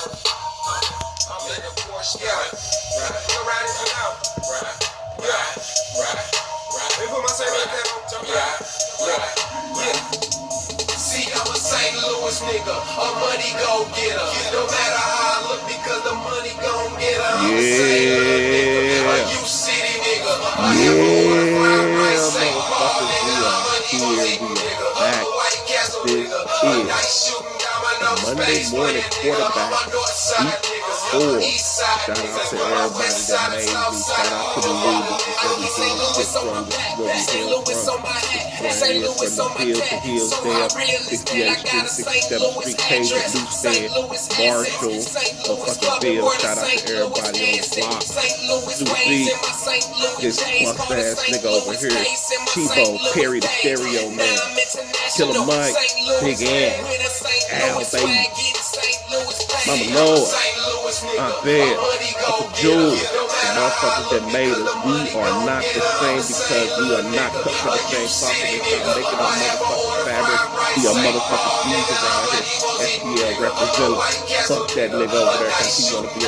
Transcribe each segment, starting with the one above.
I'm in the Porsche, yeah. Right. We're riding it out. Right. Right. Let me put my same right there. Yeah. See, I'm a St. Louis nigga, a money go getter. No matter how I look, because the money gon' get her. I'm a St. Louis nigga, a U City nigga, a hero, right, St. Paul nigga, I'm a New York nigga, a White Castle nigga, a nice shooting down my nose, face playing nigga, I'm a North Side nigga, I'm a East Side nigga, I'm a West Side, South Side, all of them. I keep St. Louis on my back, St. Louis on my hat, St. Louis on my tat, so I really I got a St. Louis address, St. Louis accent, St. Louis clubbing where the St. Louis dancing, St. Louis waves in my St. Louis days, call it St. Louis pace in my St. Louis days. Now I'm international, St. Louis man with a St. Louis swag, getting St. Louis paid. I'm a St. Louis nigga, my money go get it. No matter how I look, because the money gon' get it. I'm a St. Louis nigga, a U City nigga, a hero on the ride, right, St. Paul nigga, I'm a New Orleans nigga, I'm a White Castle nigga, I'm a nice shooting down my nose, face playing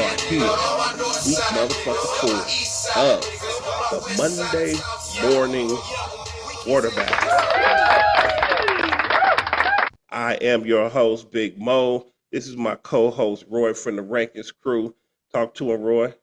nigga, I'm a North Side nigga, I'm a East Side nigga, I'm a West Side, South, I am your host, Big Mo. This is my co-host, Roy from the Rankins crew. Talk to him, Roy.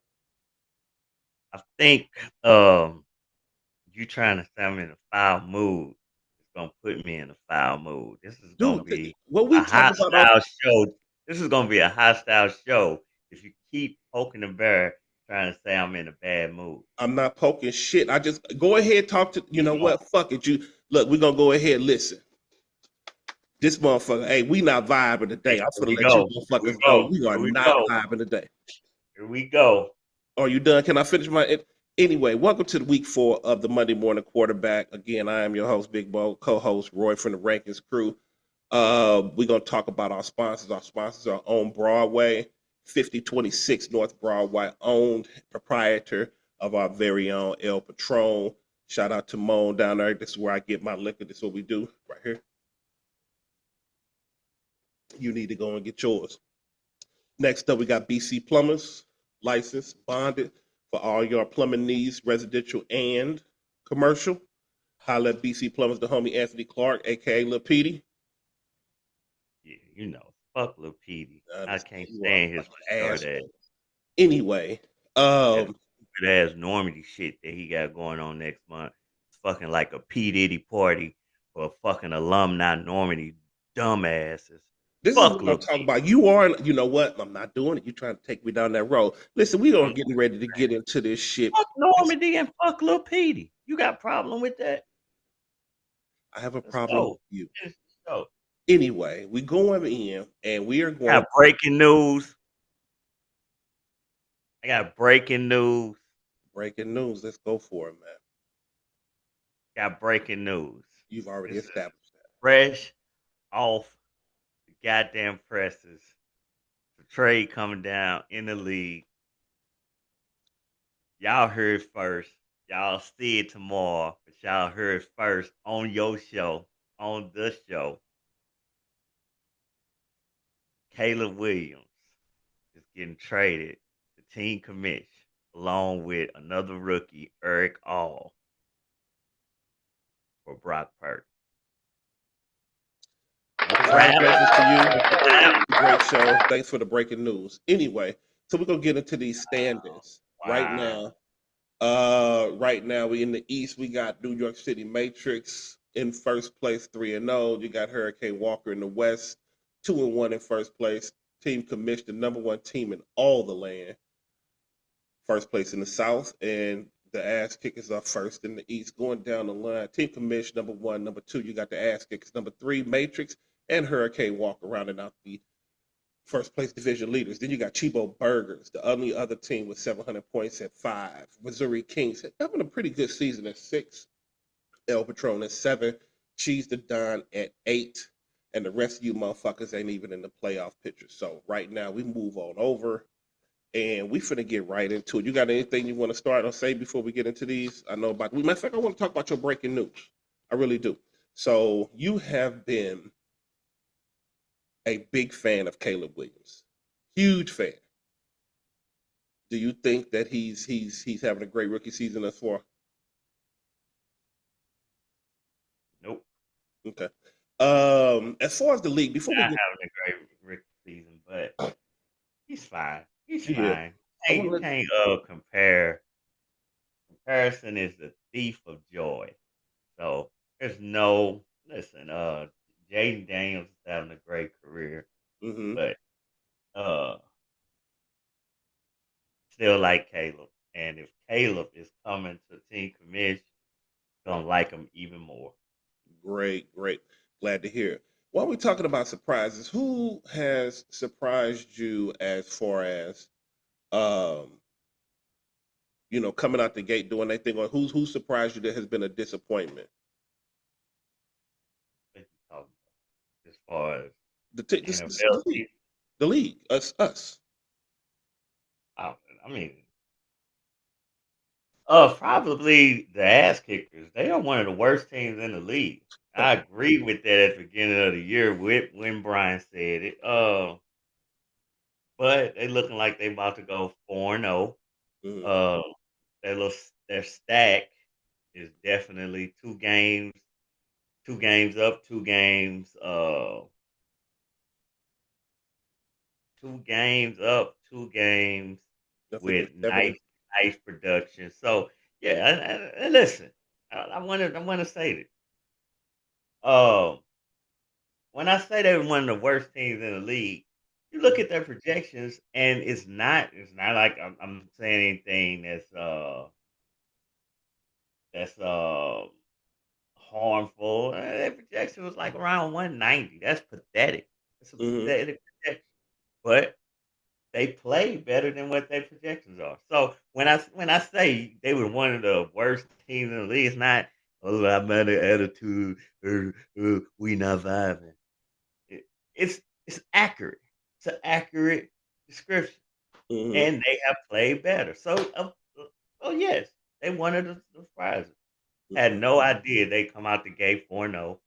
I think you trying to send me in a foul mood. It's gonna put me in a foul mood. This is gonna Dude, be what a we talk about on hostile show. This is gonna be a hostile show if you keep poking the bear trying to say I'm in a bad mood. I'm not poking shit. I just go ahead, talk to you know Come on. what? Fuck it. You look, we're gonna go ahead, listen. This motherfucker, hey, we not vibing today. I'm Here gonna we let you go. Here we motherfuckers know go. we are Here we not go. vibing today. Here we go. Are you done? Can I finish my anyway? Welcome to the week 4 of the Monday Morning Quarterback. Again, I am your host, Big Bo, co-host Roy from the Rankins crew. We're gonna talk about our sponsors. Our sponsors are on Broadway, 5026 North Broadway, owned proprietor of our very own El Patron. Shout out to Moan down there. This is where I get my liquor. This is what we do right here. You need to go and get yours. Next up, we got BC Plumbers, licensed, bonded for all your plumbing needs, residential and commercial. Holla at BC Plumbers, the homie Anthony Clark, aka Lil Petey. Yeah, fuck Lil Petey. I I understand can't you are a stand his fucking retarded ass. asshole. Anyway, That stupid ass Normandy shit that he got going on next month. It's fucking like a P. Diddy party for fucking alumni Normandy dumbasses. this is Fuck what I'm Lil talking Petey. about. You are, you know what? I'm not doing it. You're trying to take me down that road. Listen, we are I'm getting ready to get into this shit. fuck Normandy and fuck Lil Petey. You got a problem with that? I have a Let's problem with go. you. Let's go. Anyway, we going in and we are going. Got breaking news. I got breaking news. Breaking news. Let's go for it, man. Got breaking news. You've already This is established that. fresh off the goddamn presses. The trade coming down in the league. Y'all heard first. Y'all see it tomorrow, but y'all heard first on your show, on the show. Caleb Williams is getting traded to Team Commish along with another rookie, Eric All, for Brock Purdy. Congratulations to you. Great show. Thanks for the breaking news. Anyway, so we're gonna get into these standings right Wow. now. Right now we in the East. We got New York City Matrix in first place, 3-0. You got Hurricane Walker in the West, 2-1 in first place. Team Commission, the number one team in all the land, first place in the South, and the ass kickers are first in the East. Going down the line, Team Commission number one, number two. You got the ass kickers, number three, Matrix, and Hurricane Walker rounding out the first place division leaders. Then you got Chibo Burgers, the only other team with 700 points at 5. Missouri Kings having a pretty good season at 6. El Patron at 7. Cheese the Don at 8. And the rest of you motherfuckers ain't even in the playoff picture. So right now we move on over and we finna get right into it. You got anything you want to start or say before we get into these? I know about, matter of fact, I want to talk about your breaking news. I really do. So you have been a big fan of Caleb Williams. Huge fan. Do you think that he's having a great rookie season thus far? Nope. Okay. As far as the league, before we Not get having a great rookie season, but he's fine. He's yeah, fine. I Hey, want to you let can't compare. Comparison is the thief of joy. So there's no listen. Jaden Daniels is having a great career, hmm but uh, still like Caleb. And if Caleb is coming to Team Commish, gonna like him even more. great, great. Glad to hear. While we're talking about surprises, who has surprised you as far as um, coming out the gate doing their thing, or who surprised you that has been a disappointment? What you talking about? As far as The NFL league, season, the league, us. I, I mean, probably the ass kickers. They are one of the worst teams in the league. I agree with that at the beginning of the year with when Brian said it. But they looking like they about to go 4-0. Mhm. Uh, their stack is definitely two games up, two games up, two games I think with it's 7 and nice production. So yeah, and listen, I want to say this. Um, when I say they're one of the worst teams in the league, you look at their projections, and it's not like I'm saying anything that's harmful. Their projection was like around 190. That's pathetic. It's a hmm pathetic projection. But they play better than what their projections are. So when I say they were one of the worst teams in the league, it's not a lot better attitude or we not vibing. It, it's accurate. It's an accurate description, hmm and they have played better. So, oh yes, they one of the surprises. Had no idea they come out the gate 4-0.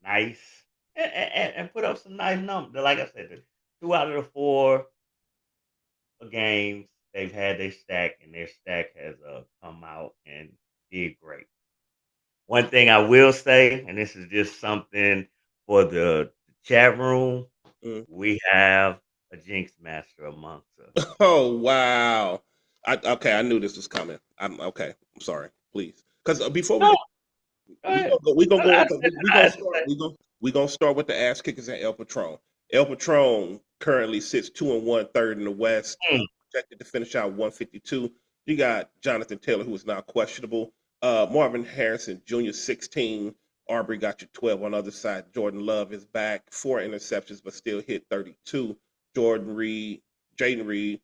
Nice. And put up some nice numbers. Like I said, the 2 out of the 4 games they've had their stack, and their stack has come out and did great. One thing I will say, and this is just something for the chat room, hmm we have a Jinx master amongst us. Oh wow! Okay, I knew this was coming. I'm okay. I'm sorry. Please, because before we No, get, go ahead. we gonna go I, I, on. We I gonna had to start. say, We gonna start with the ass kickers at El Patron. El Patron currently sits 2-1, third in the West. mm, Projected to finish out 152. You got Jonathan Taylor, who is now questionable. Marvin Harrison Jr. 16. Arbery got you 12 on the other side. Jordan Love is back, 4 interceptions, but still hit 32. Jordan Reed, Jaden Reed,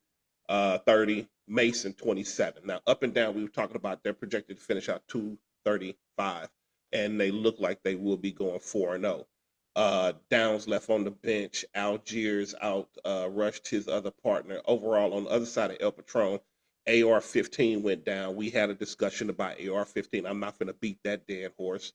30. Mason 27. Now up and down, we were talking about they're projected to finish out 235, and they look like they will be going 4-0. Downs left on the bench. Algiers out rushed his other partner. Overall, on the other side of El Patron, AR-15 went down. We had a discussion about AR-15. I'm not going to beat that dead horse.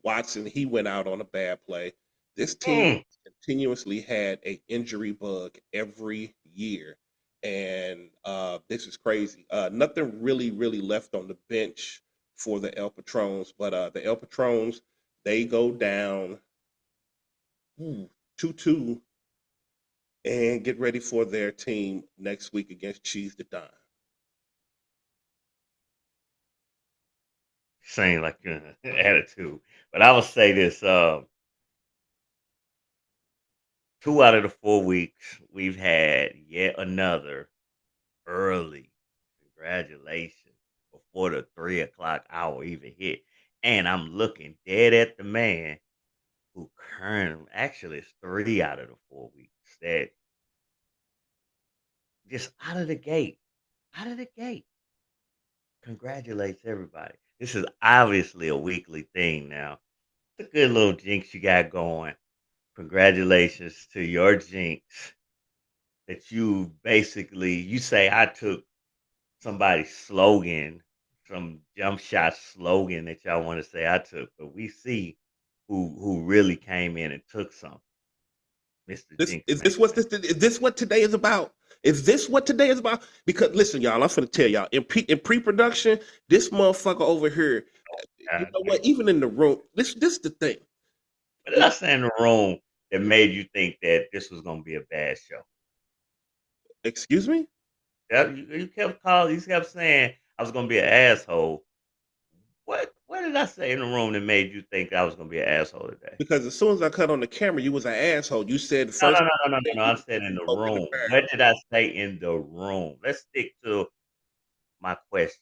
Watson, he went out on a bad play. This team mm. continuously had a injury bug every year, and this is crazy. Nothing really left on the bench for the El Patrons, but the El Patrons, they go down 2-2 and get ready for their team next week against Cheese the Don. Saying like attitude. But I will say this: 2 out of the 4 weeks we've had yet another early congratulations before the 3 o'clock hour even hit, and I'm looking dead at the man who currently actually it's 3 out of the 4 weeks that just out of the gate, congratulates everybody. This is obviously a weekly thing now. It's a good little jinx you got going. Congratulations to your jinx that you say I took somebody's slogan, some jump shot slogan that y'all want to say I took, but we see who really came in and took something. Mr. This Jinx is made this what this is this what today is about? Is this what today is about? Because listen, y'all, I'm finna tell y'all in pre-production, this motherfucker over here, you know what? Even in the room, this the thing. What did I say in the room that made you think that this was gonna be a bad show? Excuse me? You kept calling, you kept saying I was gonna be an asshole. What did I say in the room that made you think I was gonna be an asshole today? Because as soon as I cut on the camera, you was an asshole. You said the No, first no, no, no, no, no, thing no. you I was said in the smoke in the room. barrel. What did I say in the room? Let's stick to my question.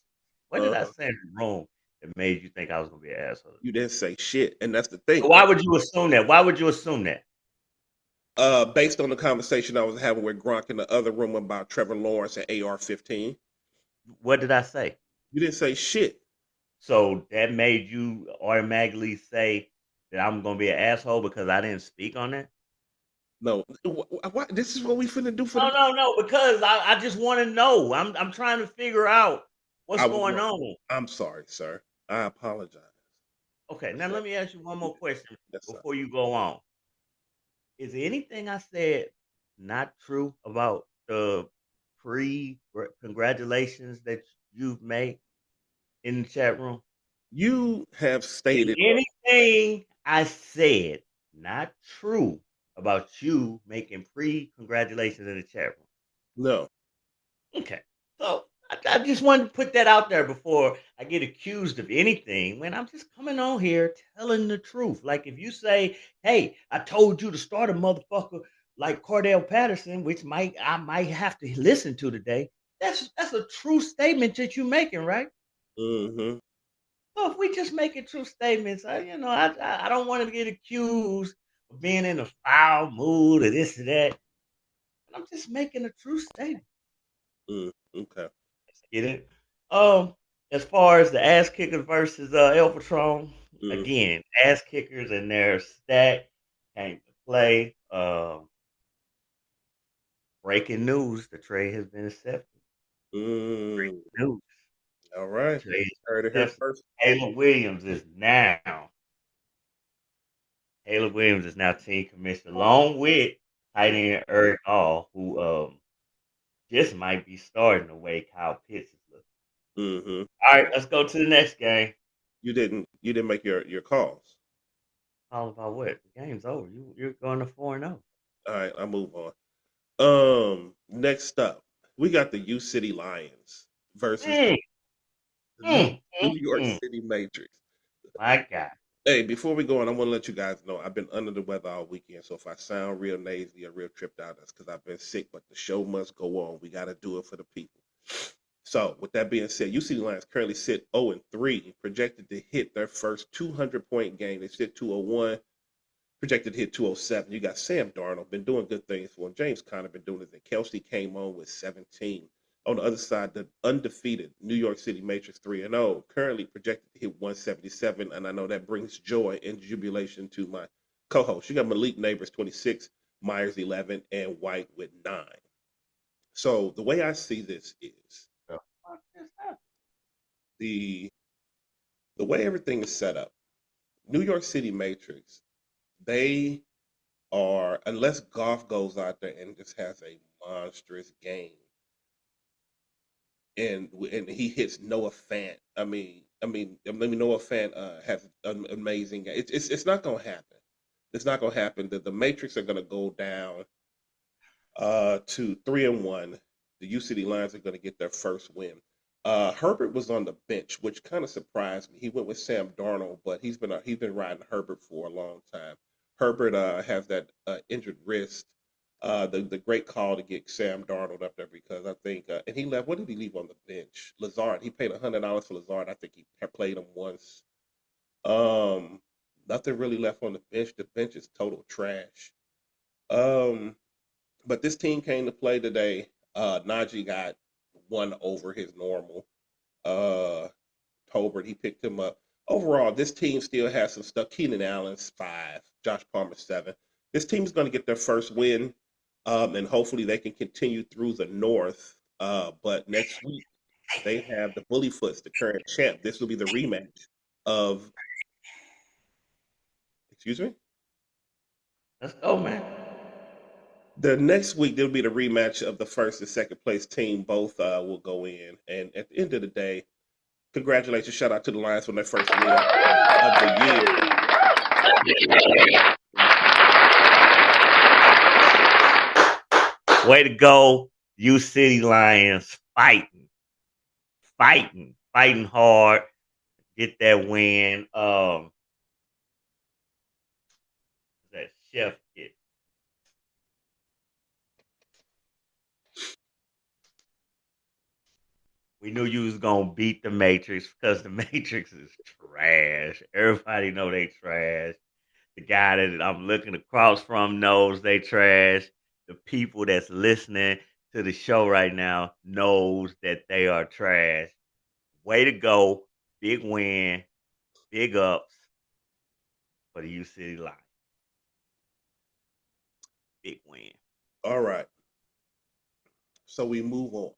What did I Uh-huh. say in the room that made you think I was gonna be an asshole? You didn't say shit, and that's the thing. Why would you assume that? Why would you assume that? Based on the conversation I was having with Gronk in the other room about Trevor Lawrence and AR-15, What did I say? you didn't say shit. So that made you automatically say that I'm gonna be an asshole because I didn't speak on that? No, this is what we finna do for No, the. no, no, because I just want to know. I'm trying to figure out what's I was going wrong. on. I'm sorry, sir. I apologize. Okay, Yes, now sir. let me ask you one more question Yes, sir. before you go on. Is anything I said not true about the pre congratulations that you've made in the chat room? You have Is stated anything I said not true about you making pre congratulations in the chat room? no. Okay. So I just wanted to put that out there before I get accused of anything when I'm just coming on here telling the truth. Like if you say, hey, I told you to start a motherfucker like Cordell Patterson, which I might have to listen to today. That's a true statement that you're making, right? Mm-hmm. So if we just making true statements, I don't want to get accused of being in a foul mood or this or that. I'm just making a true statement. Okay. Get it? Um, as far as the ass kickers versus El Patron, Mm, again, ass kickers and their stack came to play. Breaking news: the trade has been accepted. mm. News: All right. trade has Heard it been here accepted. first. Caleb Williams is now team commissioner, along with tight end Eric All, who just might be starting the way Kyle Pitts is looking. Mm-hmm. All right, let's go to the next game. You didn't make your calls. All about what? The game's over. You're going to 4-0. All right, I'll move on. Next up, we got the U City Lions versus Mm, the mm, New mm, York mm. City Matrix. My God. Hey, before we go on, I want to let you guys know I've been under the weather all weekend. So if I sound real nasally or real tripped out, that's because I've been sick. But the show must go on. We got to do it for the people. So with that being said, UC Lions currently sit 0-3, projected to hit their first 200-point game. They sit 201, projected to hit 207. You got Sam Darnold, been doing good things for him. James Conner been doing it. And Kelsey came on with 17. On the other side, the undefeated New York City Matrix 3-0, currently projected to hit 177. And I know that brings joy and jubilation to my co-host. You got Malik Neighbors 26, Myers 11, and White with 9. So the way I see this is The fuck is that? the the way everything is set up. New York City Matrix, they are, unless Goff goes out there and just has a monstrous game, and he hits Noah Fant. I mean Noah Fant has an amazing game. It's not gonna happen. It's not gonna happen. The Matrix are gonna go down to 3-1. The U City Lions are gonna get their first win. Herbert was on the bench, which kind of surprised me. He went with Sam Darnold, but he's been riding Herbert for a long time. Herbert has that injured wrist. The great call to get Sam Darnold up there because I think and he left. What did he leave on the bench? Lazard. He paid $100 for Lazard. I think he played him once. Um, Nothing really left on the bench. The bench is total trash. Um, but this team came to play today. Najee got one over his normal. Uh, Tolbert, he picked him up. Overall, this team still has some stuff. Keenan Allen's 5, Josh Palmer 7. This team's going to get their first win, and hopefully they can continue through the North. But next week, they have the Bullyfoots, the current champ. This will be the rematch of, Excuse me? Let's go, man. The next week there'll be the rematch of the first and second place team. Both will go in, and at the end of the day, congratulations! Shout out to the Lions on their first win of the year. Way to go, U City Lions! Fighting hard, get that win. That chef get. We knew you was gonna beat the Matrix because the Matrix is trash. Everybody know they trash. The guy that I'm looking across from knows they trash. The people that's listening to the show right now knows that they are trash. Way to go. Big win. Big ups for the U City Lions. Big win. All right. So we move on.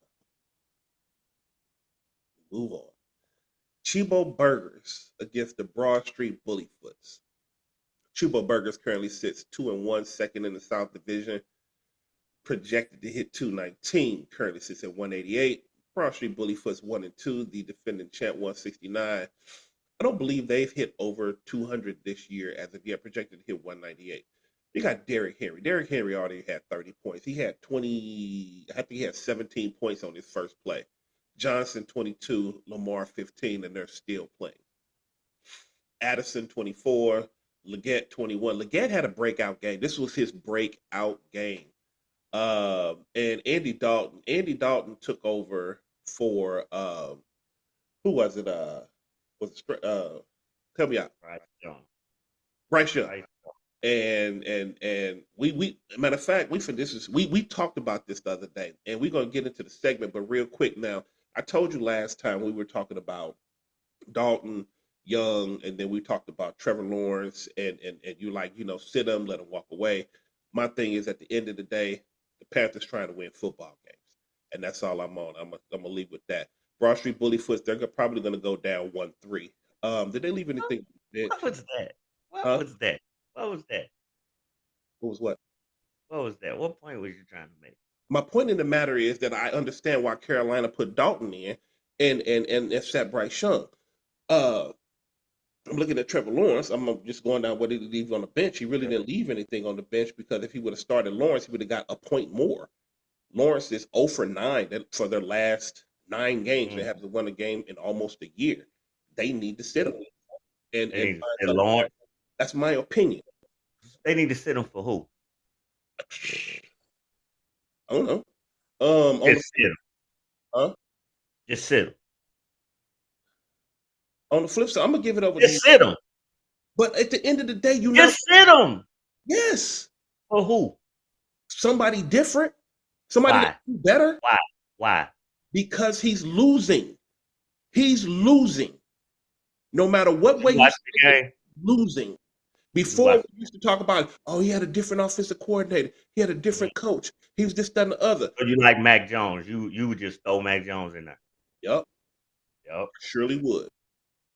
Chibo Burgers against the Broad Street Bullyfoots. Chibo Burgers currently sits 2-1, second in the South Division. Projected to hit 219. Currently sits at 188. Broad Street Bullyfoots 1-2. The defending champ 169. I don't believe they've hit over 200 this year as of yet. Projected to hit 198. You got Derrick Henry. Derrick Henry already had 30 points. He had 20. I think he had 17 points on his first play. Johnson 22, Lamar 15, and they're still playing. Addison 24, Leggett 21. Leggett had a breakout game. This was his breakout game. And Andy Dalton took over for who was it? Tell me out. Bryce Young. And we matter of fact, we talked about this the other day, and we're gonna get into the segment, but real quick now. I told you last time we were talking about Dalton, Young, and then we talked about Trevor Lawrence, and you sit them, let them walk away. My thing is, at the end of the day, the Panthers trying to win football games, and that's all I'm on. I'm gonna leave with that. Broad Street Bullyfoots, they're probably gonna go down 1-3. Did they leave anything? What was that? What was that? What was that? What was what? What was that? What point was you trying to make? My point in the matter is that I understand why Carolina put Dalton in and set Bryce Young. I'm looking at Trevor Lawrence. I'm just going down what did he leave on the bench. He really didn't leave anything on the bench because if he would have started Lawrence, he would have got a point more. Lawrence is 0 for 9 for their last 9 games. They haven't won a game in almost a year. They need to sit him. And Lawrence. That's my opinion. They need to sit him for who? I don't know. Just sit him. Huh? Just sit him. On the flip side, I'm gonna give it over. Just sit him. But at the end of the day, just sit him. Yes. For who? Somebody different. Somebody that do better. Why? Because he's losing. He's losing. No matter what way he's losing. Before we used to talk about, he had a different offensive coordinator. He had a different coach. He was this, that, and the other. So you like Mac Jones. You would just throw Mac Jones in there. Yep. Surely would.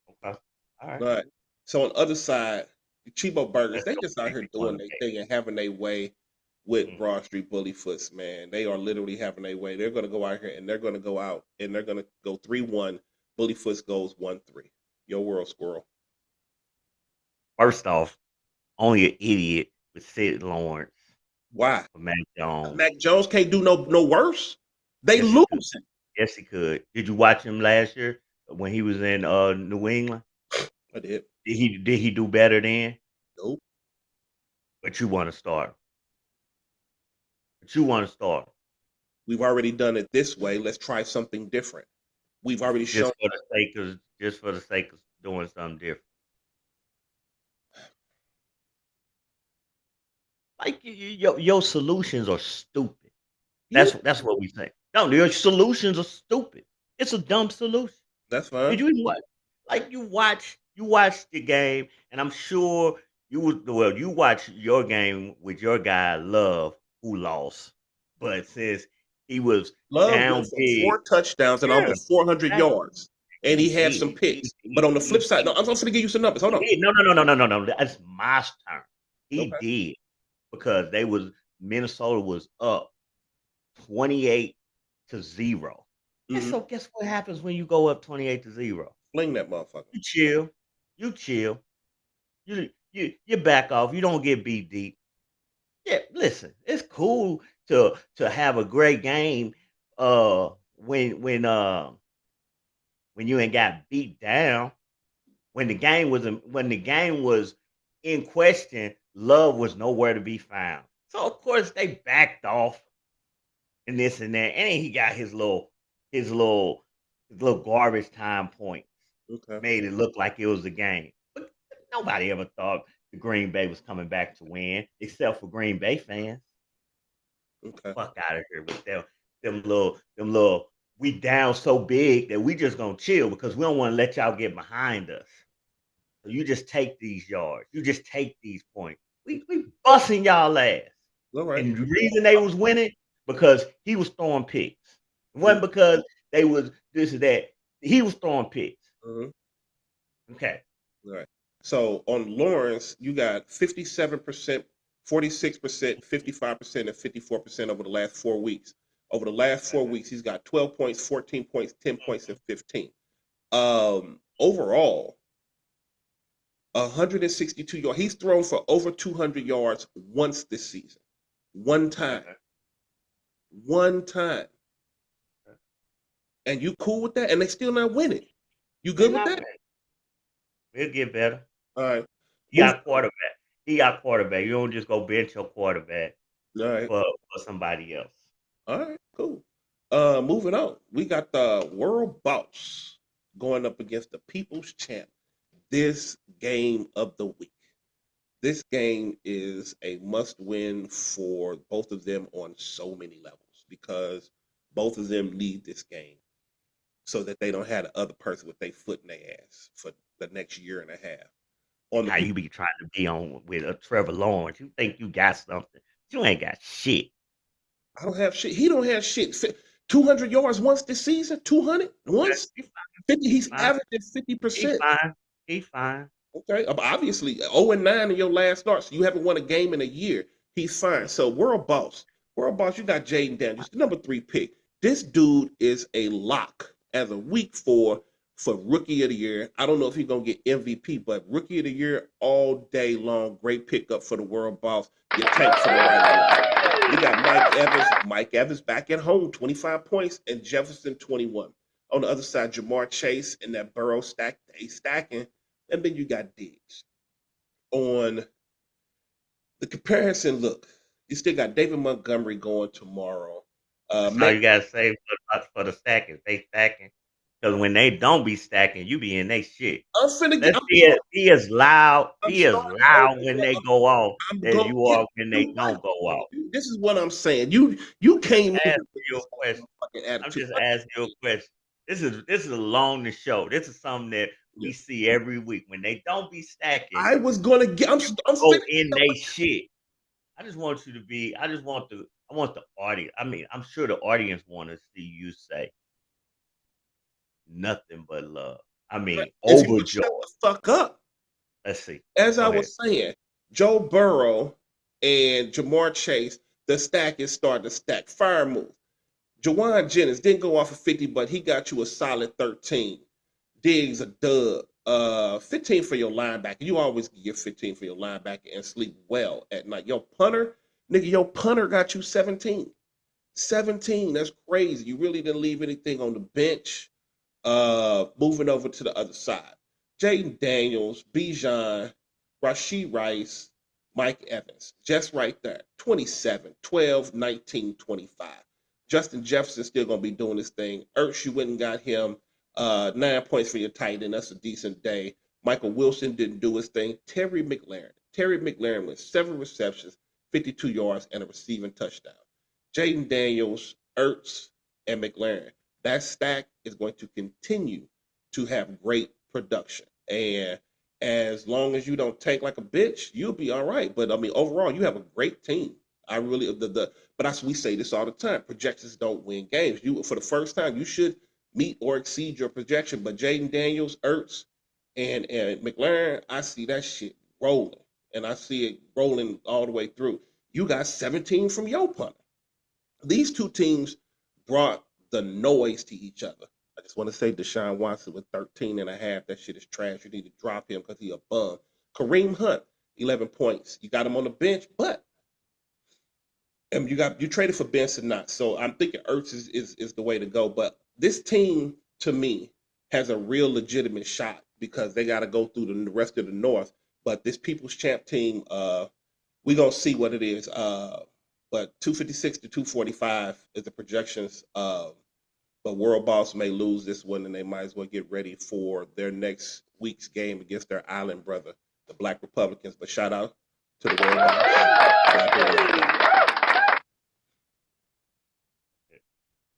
Okay. All right. But so on the other side, the Chibo Burgers, they just out here doing their thing and having their way with Broad Street Bullyfoots, man. They are literally having their way. They're going to go out here and they're going to go out and they're going to go 3-1. Bullyfoots goes 1-3. Your world, Squirrel. First off, only an idiot would sit Lawrence. Why? Mac Jones. Mac Jones can't do no worse. They lose. Yes, he could. Did you watch him last year when he was in New England? I did. Did he do better then? Nope. But you want to start. We've already done it this way. Let's try something different. We've already shown just for the sake of doing something different. Like your solutions are stupid. That's what we say. No, your solutions are stupid. It's a dumb solution. That's fine. Did you watch? Like you watched the game, and I'm sure you watch your game with your guy Love, who lost. But since he was Love down big, 4 touchdowns and almost 400 yards. and he He had some did. picks. But on the flip side, no, I'm going to give you some numbers. Hold on. No. That's my turn. He Okay. did because Minnesota was up 28-0. And Mm-hmm. so guess what happens when you go up 28-0? Fling that motherfucker. You chill. You chill. You back off. You don't get beat deep. Yeah, listen, it's cool to have a great game when you ain't got beat down. When the game was in question, love was nowhere to be found. So of course they backed off and this and that. And then he got his little garbage time points. Okay. Made it look like it was a game. But nobody ever thought the Green Bay was coming back to win, except for Green Bay fans. Okay. Fuck out of here with them little. We down so big that we just gonna chill because we don't want to let y'all get behind us. So you just take these yards. You just take these points. We busting y'all ass. All right. And the reason they was winning because he was throwing picks. It wasn't because they was this or that. He was throwing picks. Mm-hmm. Okay. All right. So on Lawrence, you got 57%, 46%, 55%, and 54% over the last 4 weeks. Over the last 4 weeks, he's got 12 points, 14 points, 10 points, and 15. Overall, 162 yards. He's thrown for over 200 yards once this season. One time. One time. And you cool with that? And they still not winning. You good with that? We'll get better. All right. He got quarterback. You don't just go bench your quarterback All right. for somebody else. All right, cool. Moving on. We got the World Boss going up against the People's Champ. This game of the week. This game is a must-win for both of them on so many levels because both of them need this game so that they don't have the other person with their foot in their ass for the next year and a half. How you be trying to be on with a Trevor Lawrence? You think you got something? You ain't got shit. I don't have shit. He don't have shit. 200 yards once this season. 200 once. 50. He's averaging 50%. He's fine. Okay. Obviously, 0-9 in your last start. So you haven't won a game in a year. He's fine. So World Boss, you got Jayden Daniels, the number 3 pick. This dude is a lock as a week 4 for Rookie of the Year. I don't know if he's gonna get MVP, but Rookie of the Year all day long. Great pickup for the World Boss. You tank for the right. You got Mike Evans. Mike Evans back at home, 25 points, and Jefferson 21. On the other side, Jamar Chase and that Burrow stacking, and then you got Diggs. On the comparison, look, you still got David Montgomery going tomorrow. All you gotta say for the stacking, they stacking. Because when they don't be stacking, you be in they shit. Be as loud. Be as loud when they go off as you are when they don't go off. This is what I'm saying. You came in with your question. I'm just asking you a question. This is along the show. This is something that we see every week. When they don't be stacking, I was gonna get. I'm go in they shit. I just want you to be. I want the audience. I mean, I'm sure the audience want to see you say nothing but love. I mean, overjoyed. Shut the fuck up. Let's see. As I was saying, Joe Burrow and Jamar Chase, the stack is starting to stack. Fire move. Jawan Jennings didn't go off of 50, but he got you a solid 13. Diggs a dub. 15 for your linebacker. You always get 15 for your linebacker and sleep well at night. Your punter got you 17. 17. That's crazy. You really didn't leave anything on the bench. Moving over to the other side. Jayden Daniels, Bijan, Rashee Rice, Mike Evans. Just right there. 27, 12, 19, 25. Justin Jefferson still going to be doing this thing. Ertz, you went and got him 9 points for your tight end. That's a decent day. Michael Wilson didn't do his thing. Terry McLaurin with 7 receptions, 52 yards, and a receiving touchdown. Jayden Daniels, Ertz, and McLaurin. That stack is going to continue to have great production. And as long as you don't tank like a bitch, you'll be all right. But I mean, overall, you have a great team. I really but we say this all the time. Projections don't win games. You for the first time, you should meet or exceed your projection. But Jaden Daniels, Ertz, and McLaren, I see that shit rolling, and I see it rolling all the way through. You got 17 from your punter. These two teams brought the noise to each other. I just want to say Deshaun Watson with 13 and a half. That shit is trash. You need to drop him because he a bum. Kareem Hunt, 11 points. You got him on the bench, but you traded for Benson not. So I'm thinking Ertz is the way to go. But this team, to me, has a real legitimate shot because they got to go through the rest of the North. But this People's Champ team, we're gonna see what it is. But 256 to 245 is the projections. But World Boss may lose this one, and they might as well get ready for their next week's game against their island brother, the Black Republicans. But shout out to the World Boss.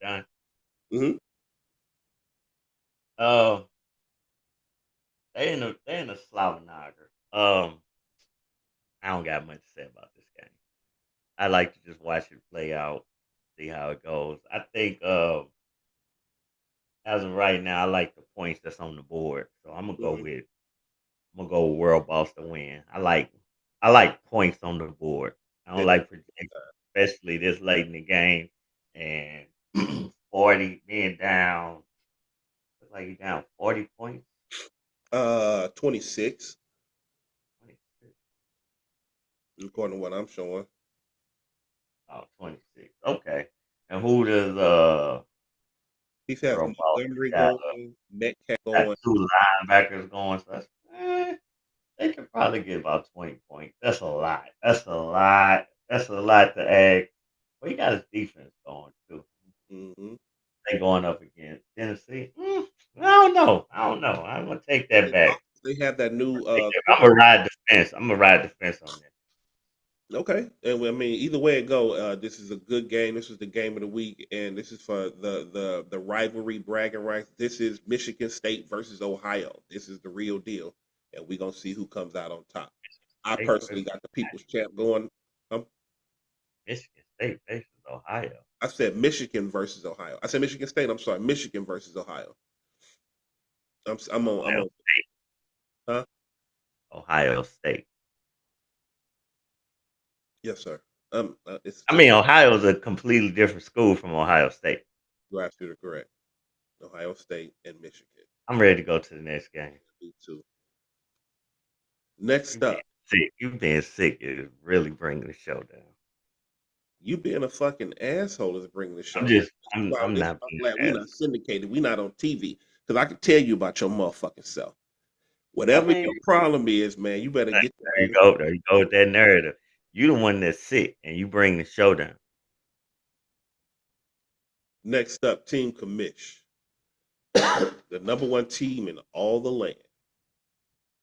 Done. Mm-hmm. They in a Slavenager. I don't got much to say about this game. I like to just watch it play out, see how it goes. I think as of right now, I like the points that's on the board. So I'm gonna go with World Boss to win. I like points on the board. I don't like projections, especially this late in the game and 40 being down. Looks like you're down 40 points. 26, 26. according to what I'm showing. Oh, 26. Okay. And who does He has World Boss Montgomery got? going, Metcalf Got going. two linebackers going. So they could probably get about 20 points. That's a lot. That's a lot. That's a lot to add. Well, he got his defense going too. Mm-hmm. They going up against Tennessee. I don't know. I don't know. I'm gonna take that back. They have that new. I'm gonna ride the fence. I'm gonna ride the fence on this. Okay, and I mean, either way it go, this is a good game. This is the game of the week, and this is for the rivalry bragging rights. This is Michigan State versus Ohio. This is the real deal, and we're gonna see who comes out on top. I State personally versus got the People's Champ going. Michigan State versus Ohio. I said Michigan versus Ohio. I said Michigan State. I'm sorry, Michigan versus Ohio. I'm on. I'm Ohio on. State. Huh? Ohio State. Yes, sir. I mean, Ohio is a completely different school from Ohio State. You're absolutely correct. Ohio State and Michigan. I'm ready to go to the next game. Me too. Next up, You being sick is really bringing the show down. you being a fucking asshole is bringing the show. I'm not being glad we're not syndicated. We're not on TV because I can tell you about your motherfucking self. Whatever your problem is, man, you better get there. There you go with that narrative. You the one that's sick, and you bring the show down. Next up, Team Commish, the number one team in all the land,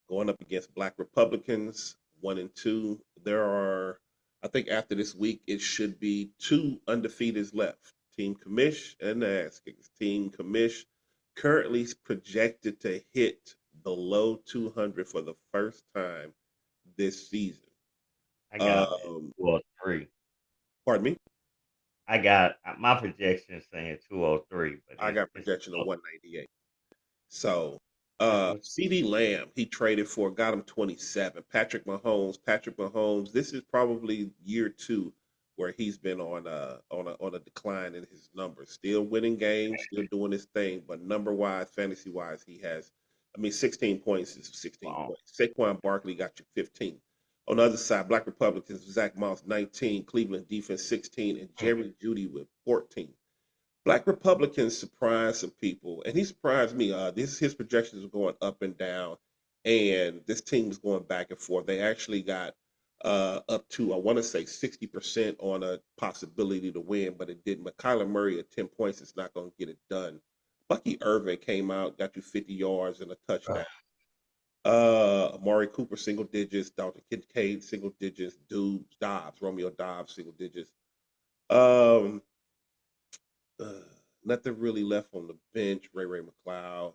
going up against Black Republicans, 1 and 2. There are, I think, after this week, it should be 2 undefeateds left. Team Commish and the Ass Kickers. Team Commish currently projected to hit below 200 for the first time this season. I got 203. Pardon me? I got my projection saying 203, but I got projection of 198. So CD Lamb, he traded for, got him 27. Patrick Mahomes, this is probably year 2 where he's been on a decline in his numbers. Still winning games, still doing his thing, but number wise, fantasy wise, he has 16 points is 16 points. Saquon Barkley got you 15. On the other side, Black Republicans, Zach Moss 19, Cleveland defense 16, and Jerry Jeudy with 14. Black Republicans surprised some people, and he surprised me. His projections were going up and down, and this team was going back and forth. They actually got up to, I want to say, 60% on a possibility to win, but it didn't. But Kyler Murray at 10 points is not going to get it done. Bucky Irvin came out, got you 50 yards and a touchdown. Amari Cooper, single digits. Dalton Kincaid, single digits. Romeo Dobbs, single digits. Nothing really left on the bench. Ray McLeod.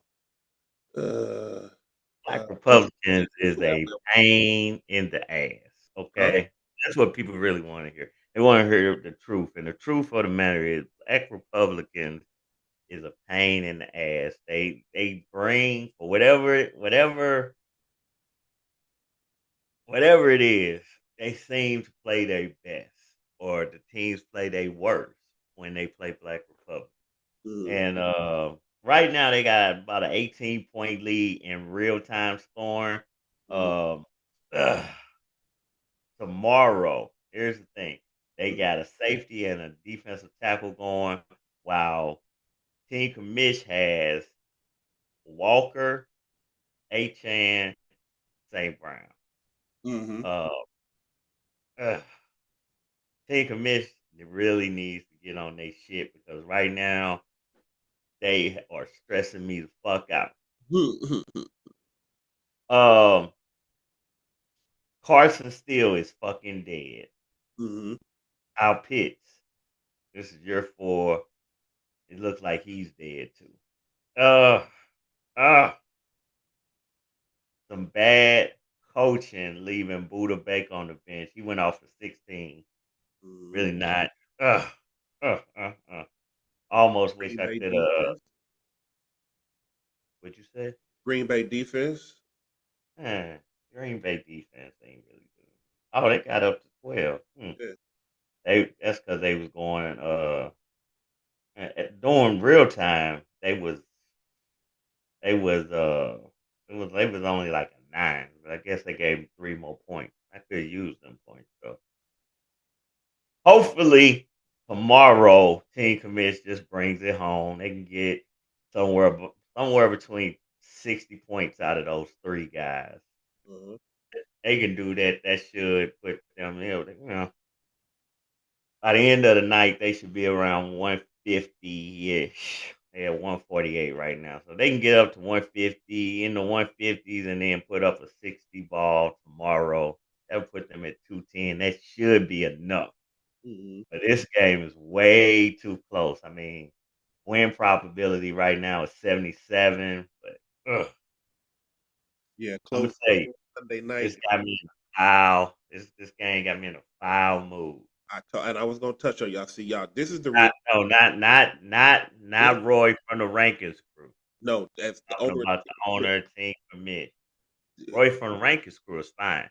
Black Republicans is a pain in the ass. Okay, that's what people really want to hear. They want to hear the truth, and the truth of the matter is, Black Republicans is a pain in the ass. They bring for whatever it is, they seem to play their best, or the teams play their worst when they play Black Republic. And right now they got about an 18-point lead in real time scoring. Um, ugh, tomorrow, here's the thing: they got a safety and a defensive tackle going, while Team Commish has Walker, Achan, St. Brown. Uh, Team Commish really needs to get on their shit, because right now they are stressing me the fuck out. Carson Steele is fucking dead. Kyle Pitts, this is year 4. It looks like he's dead too. Some bad coaching leaving Buda Baker on the bench. He went off for 16. Really not. Almost wish I could. What'd you say? Green Bay defense. Green Bay defense ain't really good. Oh, they got up to 12. Yeah. That's because they was going during real time. They was only like a 9, but I guess they gave him 3 more points. I could use them points though. Hopefully tomorrow, Team Commish just brings it home. They can get somewhere between 60 points out of those 3 guys. They can do that. That should put them, by the end of the night, they should be around 150-ish. They're at 148 right now. So they can get up to 150, in the 150s, and then put up a 60 ball tomorrow. That would put them at 210. That should be enough. But this game is way too close. I mean, win probability right now is 77. But yeah, close. I'm gonna say Sunday night. This got me in a foul. This game got me in a foul mood. And I was gonna touch on y'all. See, y'all. This is the not Roy from the Rankins crew. No, that's the owner. About the owner Team Commit. Roy from the Rankins crew is fine.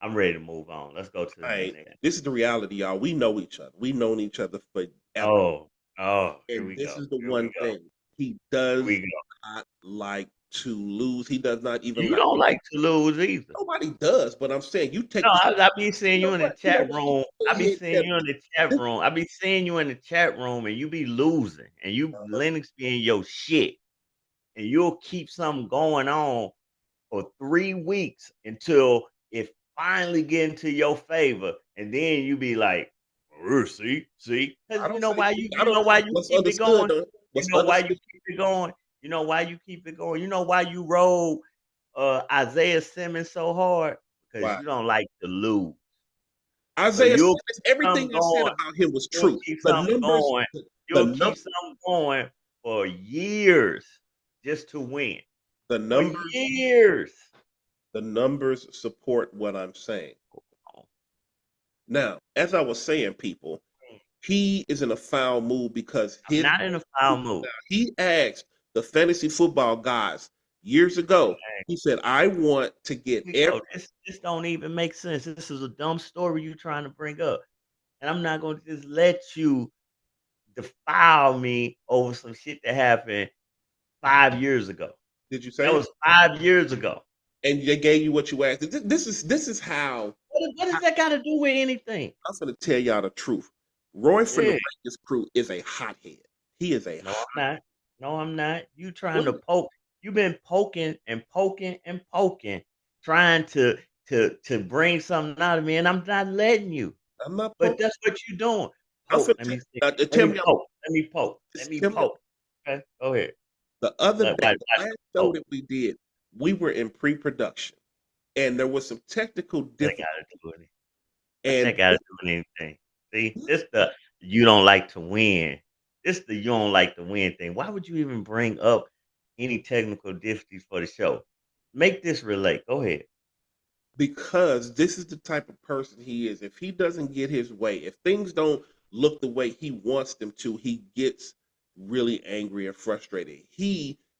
I'm ready to move on. Let's go to the next. This is the reality, y'all. We know each other. We've known each other for ever. And this is the one thing he does not like to lose. He does not even. You don't like to lose either. Nobody does, but I'm saying you take. No, I be seeing you in the chat room. I be seeing you in the chat room. I be seeing you in the chat room, and you be losing, and you Linux be in your shit, and you'll keep something going on for 3 weeks until it finally get into your favor, and then you be like, see, you know why you keep it going. You know why you keep it going. You know why you keep it going. You know why you roll Isaiah Simmons so hard, because you don't like to lose. Isaiah Simmons, everything you said about him was true. You'll keep something going for years just to win. The numbers, for years. The numbers support what I'm saying. Now, as I was saying, people, he is in a foul mood because he's not in a foul mood. He asked the fantasy football guys years ago. He said, "I want to get this don't even make sense. This is a dumb story you're trying to bring up, and I'm not going to just let you defile me over some shit that happened 5 years ago." Did you say that was 5 years ago? And they gave you what you asked. This is how. What does that got to do with anything? I'm going to tell y'all the truth. Roy from the Rankins crew is a hothead. He is a. No, I'm not. You trying to poke. You've been poking and poking and poking, trying to bring something out of me, and I'm not letting you. I'm not. But that's what you're doing. Let me poke. Okay, go ahead. The other day, the last show that we did, we were in pre-production, and there was some technical difficulties. That got to do with anything. See, this the you don't like to win. This the you don't like to win thing. Why would you even bring up any technical difficulties for the show? Make this relate. Go ahead. Because this is the type of person he is. If he doesn't get his way, if things don't look the way he wants them to, he gets really angry and frustrated.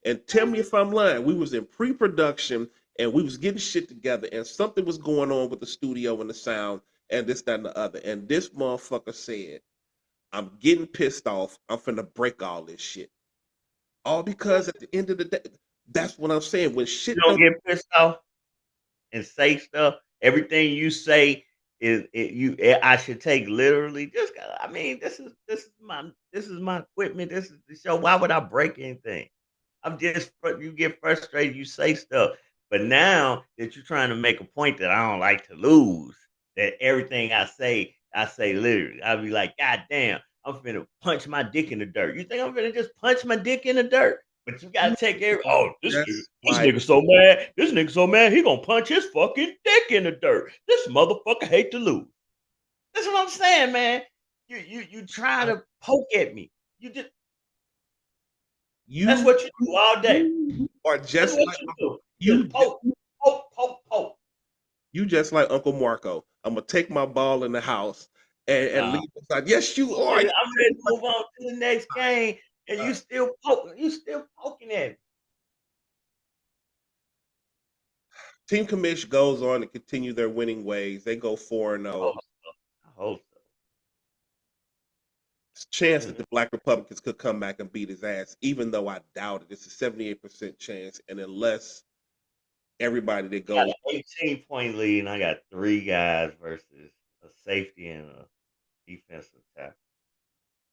And tell me if I'm lying, we was in pre-production and we was getting shit together and something was going on with the studio and the sound and this, that, and the other. And this motherfucker said, I'm getting pissed off. I'm finna break all this shit. All because at the end of the day, that's what I'm saying. When You shit don't don't, get pissed off and say stuff. Everything you say I should take literally. I mean, this is my equipment. This is the show. Why would I break anything? You get frustrated, you say stuff. But now that you're trying to make a point that I don't like to lose, that everything I say literally. I'll be like, God damn, I'm finna punch my dick in the dirt. You think I'm finna just punch my dick in the dirt? But you gotta take every are this nigga, just like so mad. This nigga so mad he gonna punch his fucking dick in the dirt. This motherfucker hate to lose. That's what I'm saying, man. You try to poke at me. That's you, what you do all day. you are That's just what like you do. you. Just poke, poke, poke, poke. You just like Uncle Marco. I'm gonna take my ball in the house and Nah, leave aside. Yes, you are. I'm ready to move on to the next game, and you still poking. You still poking at me. Team Commish goes on to continue their winning ways. They go 4-0. I hope Chance so. that the Black Republicans could come back and beat his ass, even though I doubt it. It's a 78% chance, and unless everybody that Got goes, an 18-point lead, and I got 3 guys versus a safety and a defensive tackle.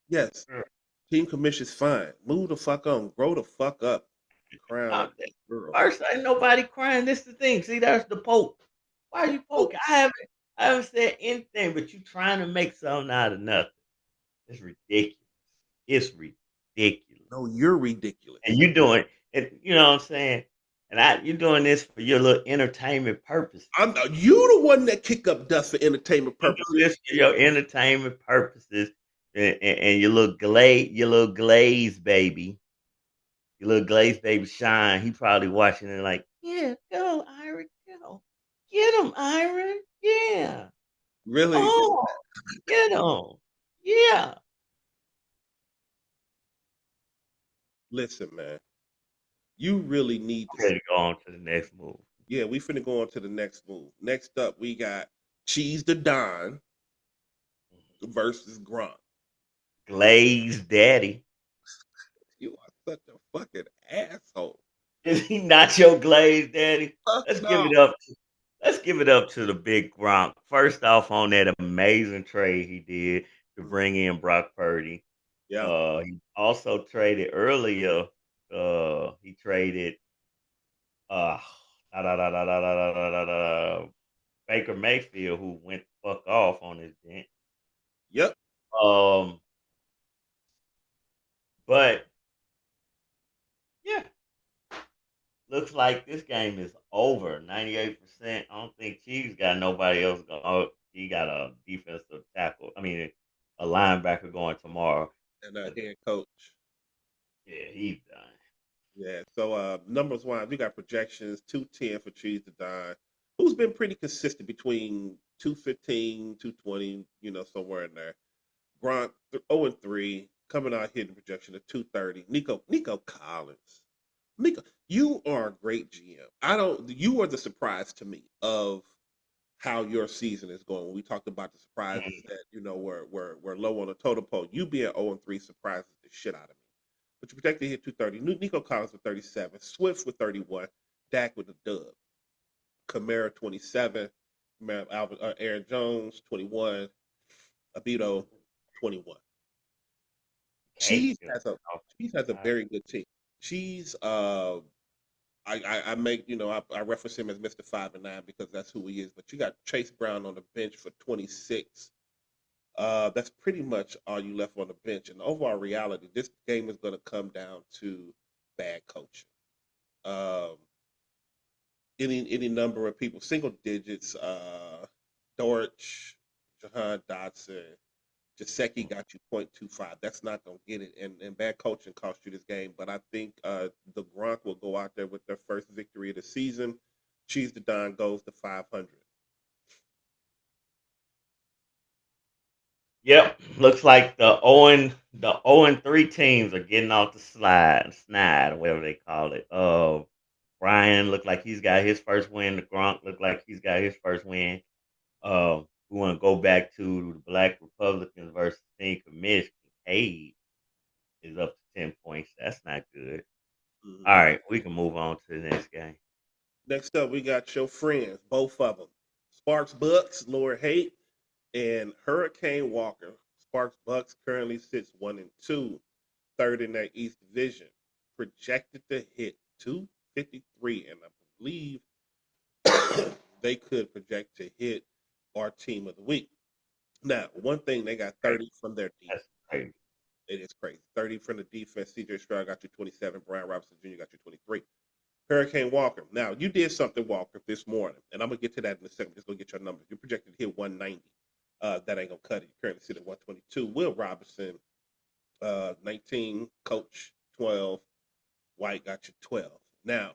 yes, Sure. Team Commish is fine. Move the fuck on. Grow the fuck up. Crown girl. First, ain't nobody crying. This the thing. See, that's the poke. Why are you poking? I haven't said anything, but you trying to make something out of nothing. It's ridiculous. It's ridiculous. No, you're ridiculous. And you doing it, you know what I'm saying? And you're doing this for your little entertainment purpose. You the one that kick up dust for entertainment You purposes. do this for your entertainment purposes and your little glaze baby. Your little glaze baby Shine, he probably watching it like, yeah, go, Ira, go. Get him, Ira. Yeah. Really? Oh, get him. Yeah. Listen, man. You really need to. Ready to go on to the next move. Yeah, we finna go on to the next move. Next up, we got Cheese the Don versus Grunt. Glaze Daddy. You are such a fucking asshole. Is he not your Glaze Daddy? Let's No. give it up. Let's give it up to the big Gronk. First off, on that amazing trade he did to bring in Brock Purdy. Yeah. He also traded earlier. He traded da, da, da, da, da, da, da, da, da, Baker Mayfield, who went the fuck off on his bench. Yep. But yeah, looks like this game is over. 98%. I don't think Chiefs got nobody else going. Oh, he got a defensive tackle. I mean, a linebacker going tomorrow. And head coach. Yeah, he's done. Yeah. So numbers wise, we got projections 210 for Cheese the Don, who's been pretty consistent between 215, 220, somewhere in there. Gronk 0-3, coming out hitting projection of 230. Nico Collins. Nico, you are a great GM. You are the surprise to me of how your season is going. When we talked about the surprises that, were low on the total pole, you being 0-3 surprises the shit out of me. But you projected hit 230. Nico Collins with 37. Swift with 31. Dak with a dub. Kamara 27. Aaron Jones 21. Abito 21. Cheese has a very good team. Cheese, I reference him as Mr. 5 and 9 because that's who he is. But you got Chase Brown on the bench for 26. That's pretty much all you left on the bench. And the overall reality, this game is going to come down to bad coaching. Any number of people, single digits, Dortch, Jahan Dotson, Jasecki got you 0.25. That's not going to get it. And bad coaching cost you this game. But I think the Gronk will go out there with their first victory of the season. Cheese the Don goes to 500. Yep. Looks like the The 0-3 teams are getting off the snide, or whatever they call it. Brian looked like he's got his first win. The Gronk looked like he's got his first win. We want to go back to the Black Republicans versus Team Commish. Kincaid is up to 10 points. That's not good. Mhm. All right, we can move on to the next game. Next up, we got your friends, both of them. Sparks Bucks, Lord Hate, and Hurricane Walker. Sparks Bucks currently sits 1-2, third in that East Division. Projected to hit 253, and I believe they could project to hit our team of the week. Now, one thing, they got 30 from their defense. That's crazy. It is crazy. 30 from the defense. CJ Stroud got you 27. Brian Robinson Jr. got you 23. Hurricane Walker. Now, you did something, Walker, this morning, and I'm going to get to that in a second. Just going to get your numbers. You're projected to hit 190. That ain't going to cut it. You currently sit at 122. Will Robinson, 19. Coach, 12. White got you 12. Now,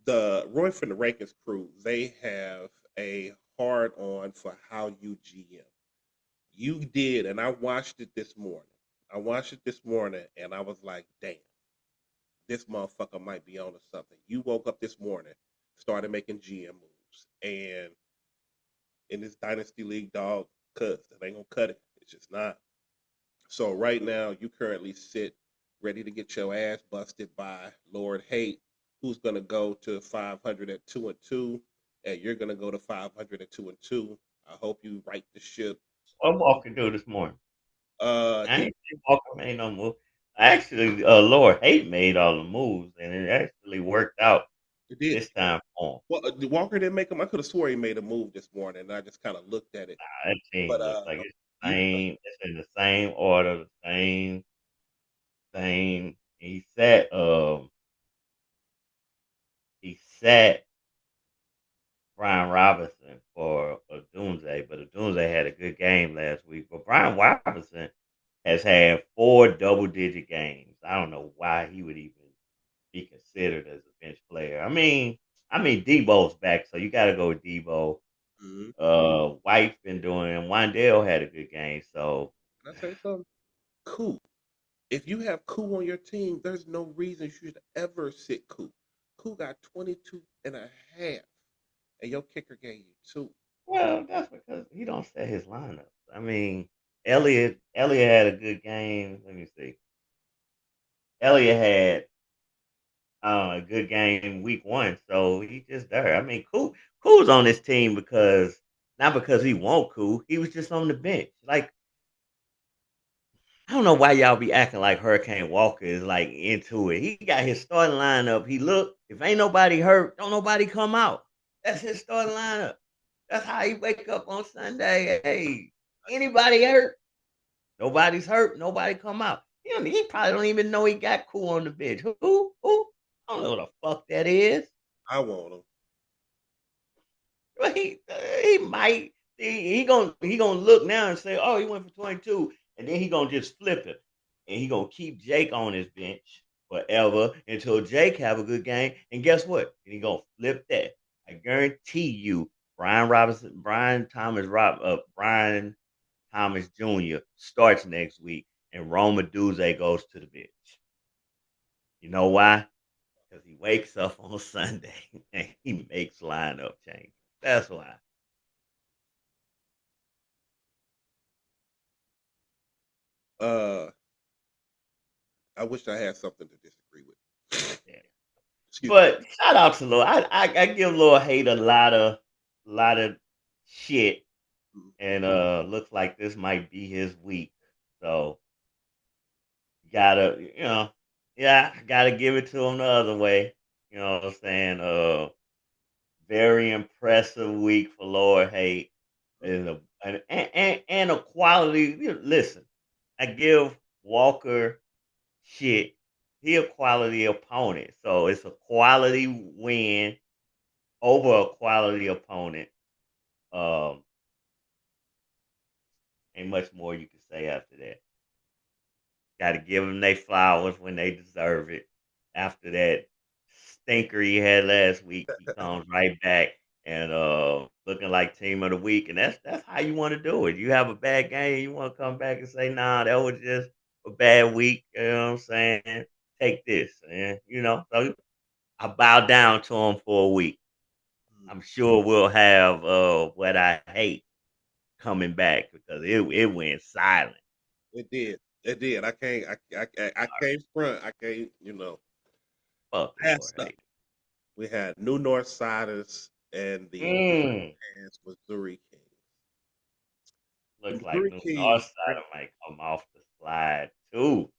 the Roy from the Rankins crew, they have a hard on for how you GM. You did, and I watched it this morning. And I was like, damn, this motherfucker might be on to something. You woke up this morning, started making GM moves, and in this Dynasty League, dog, cuz it ain't gonna cut it. It's just not. So right now, you currently sit ready to get your ass busted by Lord Hate, who's gonna go to 500 at 2-2, and you're gonna go to 500 at 2-2. I hope you right the ship. What Walker do this morning? I He ain't see Walker made no move. Actually, Lord Hate made all the moves, and it actually worked out did. this time for him. Well, Walker didn't make him. I could have swore he made a move this morning, and I just kind of looked at it. That But team looks like it's the you same. It's in the same order, the same thing. He sat Brian Robinson for a Doomsday, but a Doomsday had a good game last week. But Brian Robinson has had 4 double-digit games. I don't know why he would even be considered as a bench player. I mean, Debo's back, so you got to go with Debo. mhm. White's been doing, and Wandale had a good game. So Can I say something? Cool. If you have Koo on your team, there's no reason you should ever sit Koo. Koo got 22 and a half, and your kicker gave you two. well, that's because he don't set his lineups. I mean, Elliott had a good game. Let me see. Elliott had a good game week 1, so he just there. I mean, Cool's on this team because not because he won't Cool. He was just on the bench. Like I don't know why y'all be acting like Hurricane Walker is like into it. He got his starting lineup. He look if ain't nobody hurt, don't nobody come out. That's his starting lineup. That's how he wake up on Sunday. Hey, anybody hurt? Nobody's hurt. Nobody come out. He probably don't even know he got Cool on the bench. Who? Who? I don't know what the fuck that is. I want him. But he might he gonna look now and say, oh, he went for 22, and then he gonna just flip it, and he gonna keep Jake on his bench forever until Jake have a good game. And guess what? And he gonna flip that. I guarantee you, Brian Thomas Jr. starts next week, and Roma Duze goes to the bench. You know why? Because he wakes up on Sunday and he makes lineup change. That's why. Uh, I wish I had something to disagree with. Yeah. Excuse me. But shout out to Lil. I give Lil Hate a lot of shit, Mhm. and looks like this might be his week. So gotta yeah, gotta give it to him the other way. You know what I'm saying? Very impressive week for Lord Hate, and a quality. Listen, I give Walker shit. He a quality opponent, so it's a quality win over a quality opponent. Um, ain't much more you can say after that. Got to give them their flowers when they deserve it. After that stinker he had last week, he comes right back and looking like team of the week, and that's how you want to do it. You have a bad game, you want to come back and say, nah, that was just a bad week. You know what I'm saying? Take this, and so I bow down to him for a week. I'm sure we'll have what I hate coming back because it went silent. It did. It did. I can't front. I can't, Fuck Lord pass up. hate. We had New North Siders and the Mm. Missouri Kings. The Looks like Missouri New Kings, Northside might come off the slide too.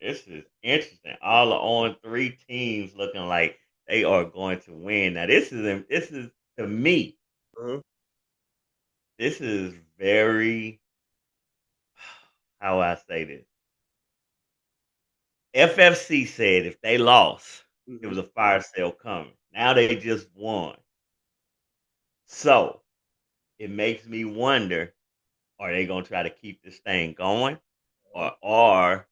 This is interesting. All the on three teams looking like they are going to win. Now this is to me. uh This is very how I say this. FFC said if they lost, it hmm was a fire sale coming. Now they just won. So it makes me wonder, are they gonna try to keep this thing going? Or are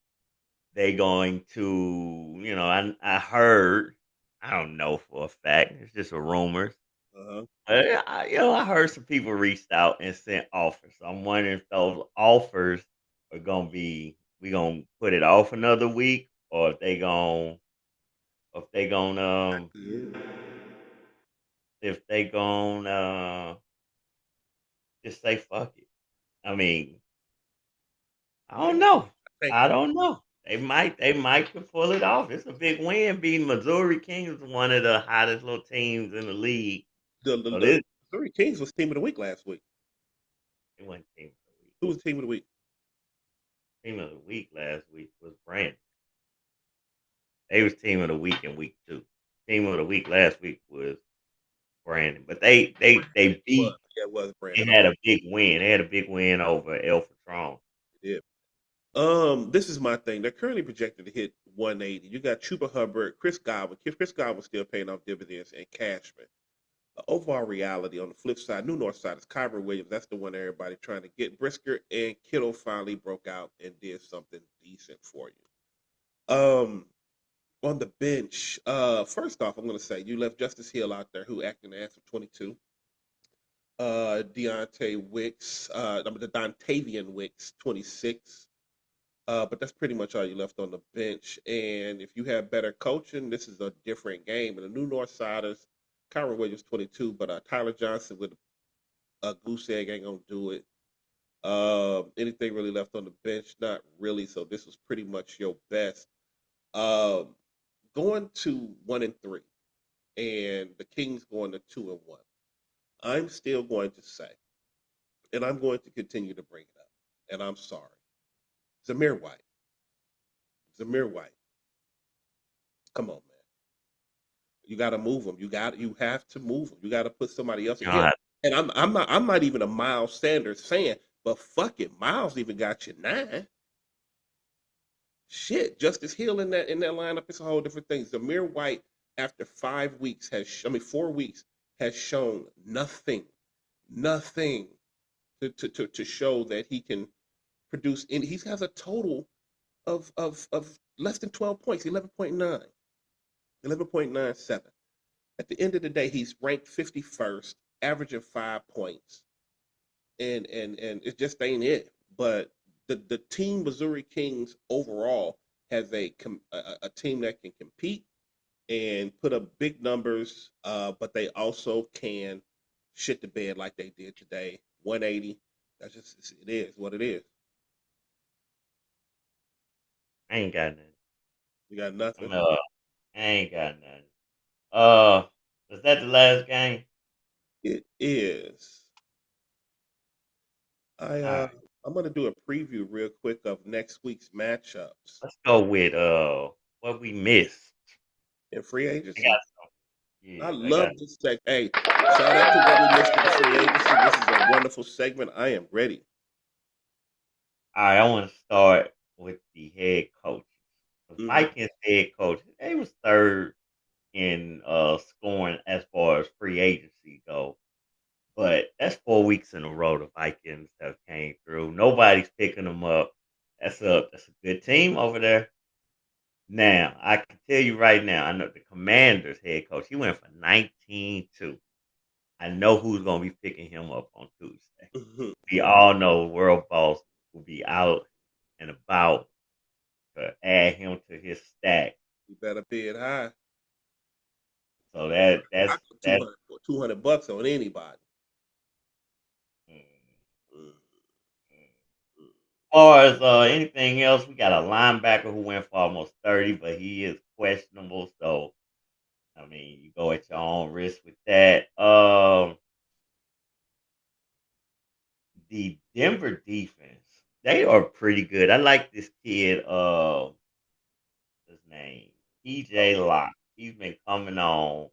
they going to, I heard, I don't know for a fact, it's just a rumor. uh-huh. I heard some people reached out and sent offers. So I'm wondering if those offers are gonna be we gonna put it off another week, or if they gonna if they gonna just say fuck it. I mean, I don't know. Thank I don't know. They might could pull it off. It's a big win beating Missouri Kings, one of the hottest little teams in the league. So the this Missouri Kings was team of the week last week. it wasn't team of the week. Who was team of the week? Team of the week last week was Brandon. They was team of the week in week 2. Team of the week last week was Brandon. But they Was beat yeah, it was they Brandon. had a big win. They had a big win over El Patron. Yeah. This is my thing. They're currently projected to hit 180. You got Chuba Hubbard, Chris Godwin. Chris Godwin still paying off dividends, and Cashman. Overall reality on the flip side, New North side is Kyron Williams. That's the one everybody trying to get. Brisker and Kittle finally broke out and did something decent for you. On the bench, first off, I'm going to say you left Justice Hill out there who acting the ass of 22. Deontay Wicks, the Dontavian Wicks, 26. But that's pretty much all you left on the bench. And if you have better coaching, this is a different game. And the New North Siders, Kyron Williams, 22, but Tyler Johnson with a goose egg ain't gonna do it. Anything really left on the bench? Not really. So this was pretty much your best. Um, Going to 1-3, and the Kings going to 2-1. I'm still going to say, and I'm going to continue to bring it up, and I'm sorry, Zamir White. Zamir White. Come on, man. You got to move him. You have to move him. You got to put somebody else in. Yeah, God, and I'm not even a Miles Sanders fan, but fuck it, Miles even got you 9. Shit, Justice Hill in that lineup is a whole different thing. Zamir White, after 5 weeks I mean 4 weeks, has shown nothing to show that he can produce. And he has a total of less than 12 points, 11.9, 11.97. At the end of the day, he's ranked 51st, averaging 5 points, and it just ain't it. But the team Missouri Kings overall has a team that can compete and put up big numbers, but they also can shit the bed like they did today. 180. That's just it is what it is. I ain't got nothing. You got nothing. I ain't got nothing. Uh, was that the last game? It is. I All uh right, I'm gonna do a preview real quick of next week's matchups let's go with what we missed. in free I got agency. some. I Yeah, I got. love this segment. Hey, shout out to what we missed in the free agency. This is a wonderful segment. I am ready. All right, I want to start with the head coach. The Hmm. Vikings head coach, they was third in scoring as far as free agency go. But that's 4 weeks in a row the Vikings have came through. Nobody's picking them up. That's a good team over there. Now, I can tell you right now, I know the Commanders head coach, he went for 19-2. I know who's going to be picking him up on Tuesday. Hmm. We all know World Boss will be out and about. to add him to his stack. You better bid high. So I that's put that. 200 bucks on anybody. Mm, Mm, mm. Far as anything else, we got a linebacker who went for almost 30, but he is questionable. So I mean, you go at your own risk with that. The Denver defense, they are pretty good. I like this kid. His name oh, TJ Locke. He's been coming on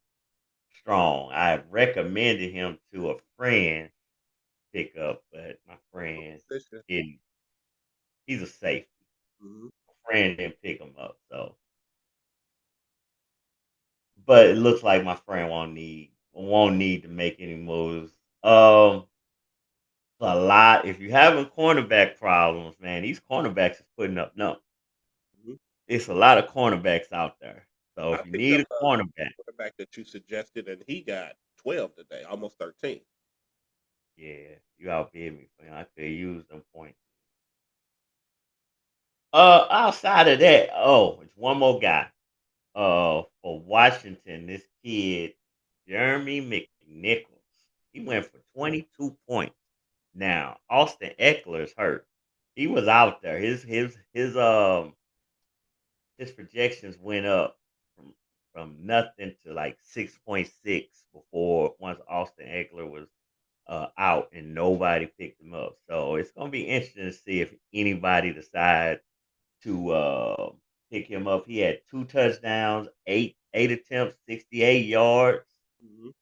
strong. I recommended him to a friend pick up, but my friend Fisher. didn't. He's a safety. Mhm. My friend didn't pick him up, so. But it looks like my friend won't need to make any moves. A lot. If you're having cornerback problems, man, these cornerbacks is putting up numbers. Mhm. It's a lot of cornerbacks out there. So I if you picked need up a cornerback, quarterback that you suggested, and he got 12 today, almost 13. yeah, you outbid me. Man. I could use them points. Outside of that, it's one more guy. For Washington, this kid, Jeremy McNichols. He went for 22 points. Now, Austin Eckler's hurt. He was out there. His projections went up from nothing to like 6.6 before once Austin Eckler was out and nobody picked him up. So it's gonna be interesting to see if anybody decides to pick him up. He had 2 touchdowns, eight attempts, 68 yards. Mhm.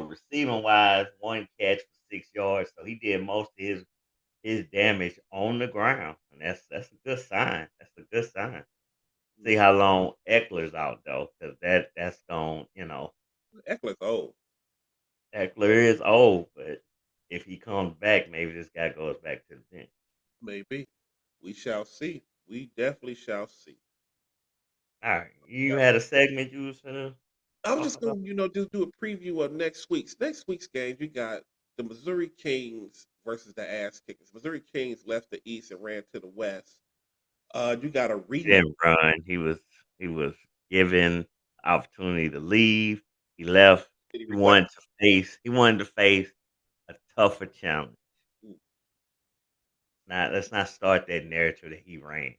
Receiving wise, 1 catch for 6 yards. So he did most of his damage on the ground, and that's a good sign. That's a good sign. See Mhm. how long Eckler's out though, because that's going. Eckler's old. Eckler is old, but if he comes back, maybe this guy goes back to the bench. Maybe. We shall see. We definitely shall see. All right, you Now, had a segment you was gonna I was talk just about. going to, just do a preview of next week's games. We got the Missouri Kings versus the Ass Kickers. Missouri Kings left the East and ran to the West. You got a He rematch. didn't run. He was given opportunity to leave. He left. City He return. wanted to face. He wanted to face a tougher challenge. Now let's not start that narrative that he ran.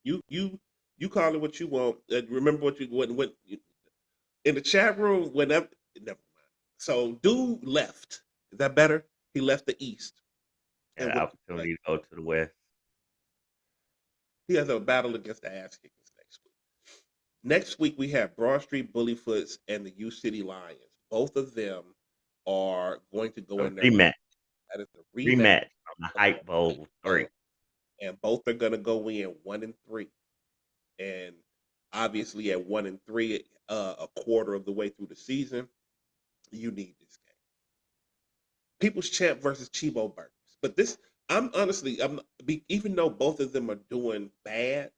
You call it what you want. Remember what you when in the chat room whenever. Never mind. So dude left. Is that better? He left the East Had and an went to the West. opportunity to go to the West. He has a battle against the Ass Kickers next week. Next week we have Broad Street Bullyfoots and the U City Lions. Both of them are going to go A in there. rematch. That is the rematch, Rematch from the Hype Bowl 3. and both are going to go in 1-3. And obviously, at 1-3, a quarter of the way through the season, you need this game. People's Champ versus Chibo Burgers. But this, I'm honestly, even though both of them are doing bad,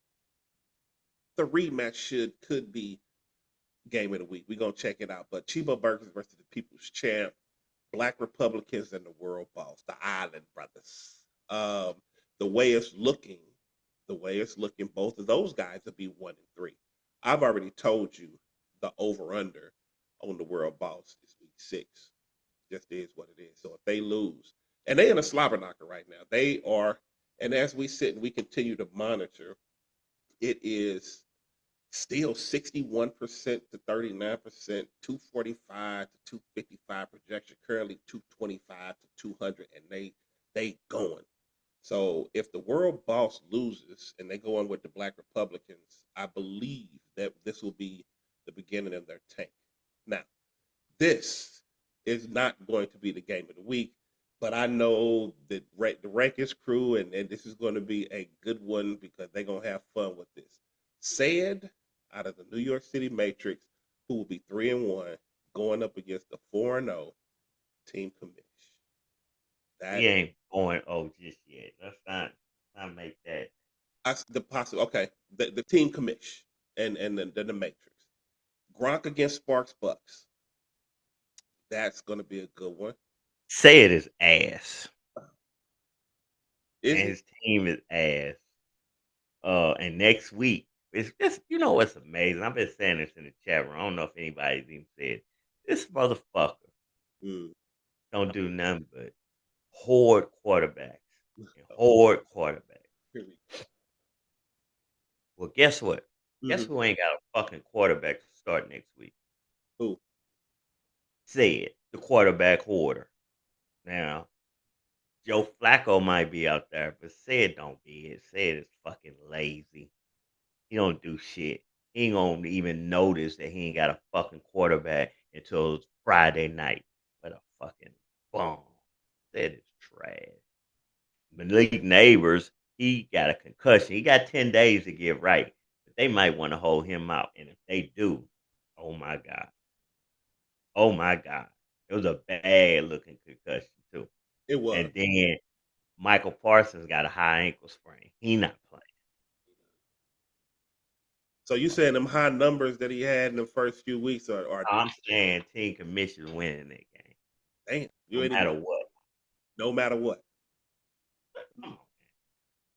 the rematch could be game of the week. We're gonna check it out. But Chibo Burgers versus the People's Champ, Black Republicans and the World Boss, the Island Brothers. The way it's looking, both of those guys will be 1-3. I've already told you the over under on the World Boss is week 6. Just is what it is. So if they lose, and they in a slobber knocker right now, they are. And as we sit and we continue to monitor, it is still 61% to 39%, 245 to 255 projection, currently 225 to 200, and they going. So if the world boss loses and they go on with the Black Republicans, I believe that this will be the beginning of their tank. Now, this is not going to be the game of the week, but I know that the Rankins crew, and this is going to be a good one because they're going to have fun with this. Said out of the New York City Matrix, who will be 3-1, going up against the 4-0 Team Commish. He That ain't going just yet. Let's not make that. that's the possible. Okay, the Team Commish and the Matrix. Gronk against Sparks Bucks. That's going to be a good one. Say it is ass. Is And it? his team is ass. And next week, it's just what's amazing. I've been saying this in the chat room. I don't know if anybody's even said this motherfucker Mm. don't do nothing but hoard quarterbacks and hoard quarterbacks. Here we Well, guess what? go. Guess who ain't got a fucking quarterback to start next week? Who? Said the quarterback hoarder. Now, Joe Flacco might be out there, but Said don't be it. Said is fucking lazy. He don't do shit. He ain't gonna even notice that he ain't got a fucking quarterback until Friday night. What a fucking bum. That is trash. Malik Neighbors, he got a concussion. He got 10 days to get right. But they might want to hold him out. And if they do, oh my God. Oh my God. It was a bad looking concussion too. It was. And then Michael Parsons got a high ankle sprain. He not playing. So you saying them high numbers that he had in the first few weeks are I'm saying team commission winning that game. damn, you No ain't matter even, what. no matter what. Come on.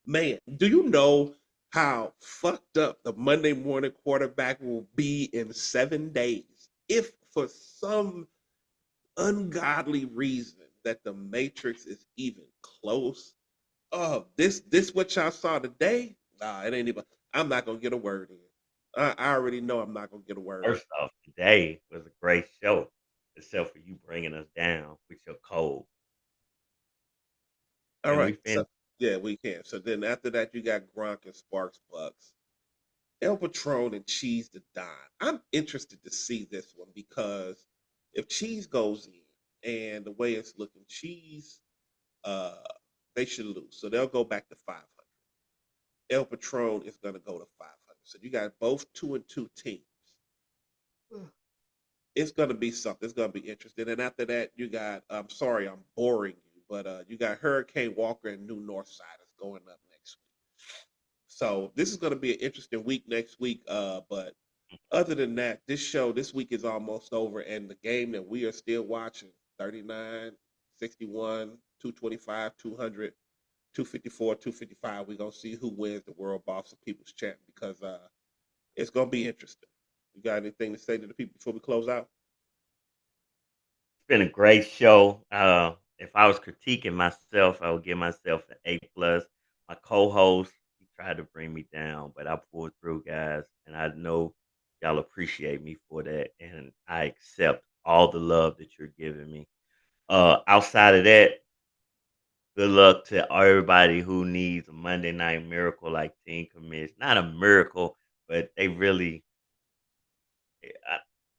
Man, do you know how fucked up the Monday morning quarterback will be in 7 days if for some ungodly reason that the Matrix is even close? Oh, this what y'all saw today? Nah, it ain't even. I'm not gonna get a word in. I already know I'm not gonna get a word in. First off, today was a great show, except for you bringing us down with your cold. All And we right, so finished. yeah, we can. So then after that, you got Gronk and Sparks Bucks, El Patron and Cheese the Don. I'm interested to see this one because if Cheese goes in and the way it's looking, Cheese, uh, they should lose, so they'll go back to 500. El Patron is going to go to 500. So you got both 2-2 teams. It's going to be something. It's going to be interesting. And after that, you got. I'm sorry, I'm boring you, but you got Hurricane Walker and New Northsiders going up next week. So this is going to be an interesting week next week. But other than that, this week is almost over, and the game that we are still watching 39, 61, 225, 200, 254, 255. We're going to see who wins the World Boss of People's Champ because it's going to be interesting. You got anything to say to the people before we close out? It's been a great show. If I was critiquing myself, I would give myself an A+. My co-host, he tried to bring me down, but I pulled through, guys, and I know y'all appreciate me for that, and I accept all the love that you're giving me. Outside of that, good luck to everybody who needs a Monday night miracle like Team Commish. Not a miracle, but they really.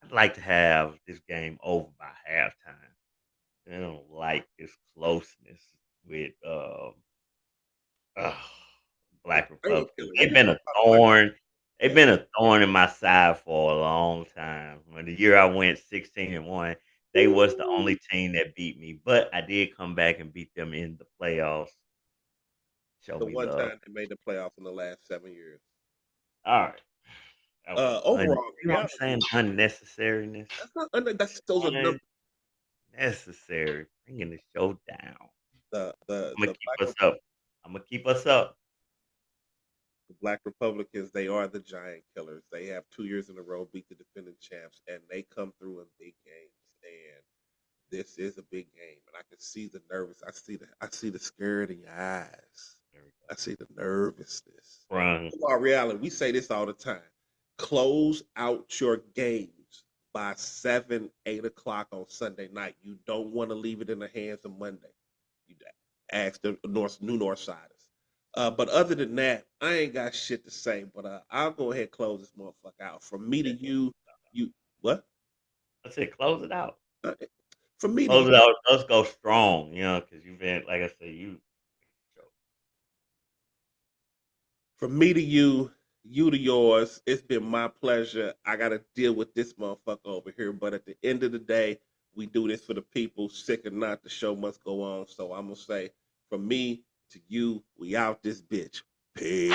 I'd like to have this game over by halftime. I don't like this closeness with uh, Black Giant Republicans. killer. They've Every been time a I talk about thorn. They've yeah, been a thorn in my side for a long time. When the year I went 16-1, they was the only team that beat me. But I did come back and beat them in the playoffs. Show the me one love. time they made the playoffs in the last 7 years. All right. That was Overall, you know what I'm saying? Unnecessariness. that's those are numbers. Unnecessary. Bringing the show down. The I'm gonna the keep us up. I'm gonna keep us up. Black Republicans, they are the giant killers. They have 2 years in a row beat the defending champs, and they come through in big games. And this is a big game, and I can see the nervous. I see the scared in your eyes. There we I see the nervousness. go. Run. Our reality, we say this all the time. Close out your games by 7, 8 o'clock on Sunday night. You don't want to leave it in the hands of Monday. You ask the New Northsiders. But other than that, I ain't got shit to say. But I'll go ahead and close this motherfucker out. From me to you what? I said, close it out. Uh, From me to Close you, it out. Let's go strong. Because you've been, like I said, you. from me to you to yours. It's been my pleasure. I got to deal with this motherfucker over here. But at the end of the day, we do this for the people. Sick or not, the show must go on. So I'm going to say, from me to you, we out this bitch. Peace.